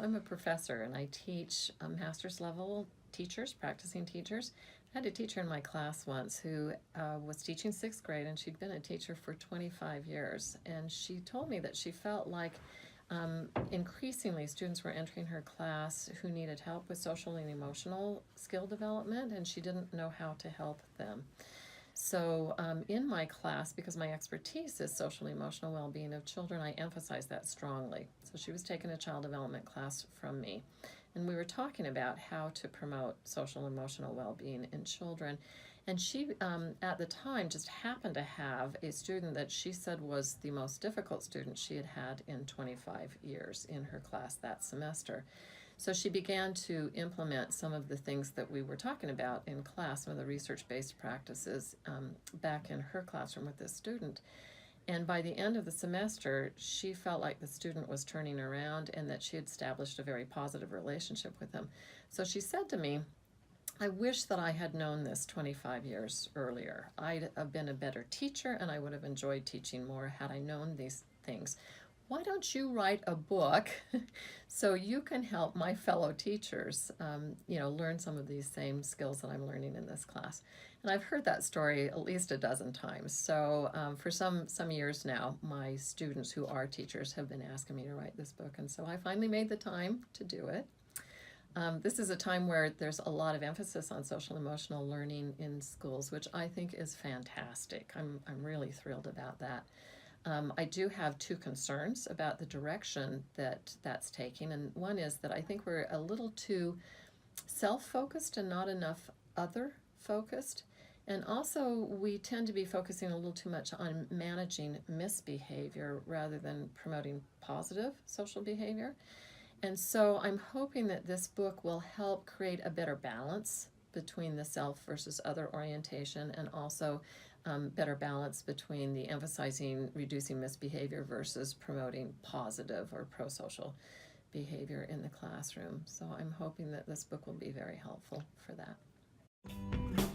I'm a professor and I teach master's level teachers, practicing teachers. I had a teacher in my class once who was teaching 6th grade, and she'd been a teacher for 25 years. And she told me that she felt like increasingly students were entering her class who needed help with social and emotional skill development, and she didn't know how to help them. So in my class, because my expertise is social and emotional well-being of children, I emphasize that strongly. So she was taking a child development class from me, and we were talking about how to promote social and emotional well-being in children. And she, at the time, just happened to have a student that she said was the most difficult student she had had in 25 years in her class that semester. So she began to implement some of the things that we were talking about in class, some of the research-based practices back in her classroom with this student. And by the end of the semester, she felt like the student was turning around and that she had established a very positive relationship with him. So she said to me, I wish that I had known this 25 years earlier. I'd have been a better teacher and I would have enjoyed teaching more had I known these things. Why don't you write a book so you can help my fellow teachers, learn some of these same skills that I'm learning in this class? And I've heard that story at least a dozen times. So for some years now, my students who are teachers have been asking me to write this book. And so I finally made the time to do it. This is a time where there's a lot of emphasis on social emotional learning in schools, which I think is fantastic. I'm really thrilled about that. I do have two concerns about the direction that that's taking, and one is that I think we're a little too self-focused and not enough other-focused, and also we tend to be focusing a little too much on managing misbehavior rather than promoting positive social behavior. And so I'm hoping that this book will help create a better balance between the self versus other orientation, and also better balance between the emphasizing reducing misbehavior versus promoting positive or pro-social behavior in the classroom. So I'm hoping that this book will be very helpful for that.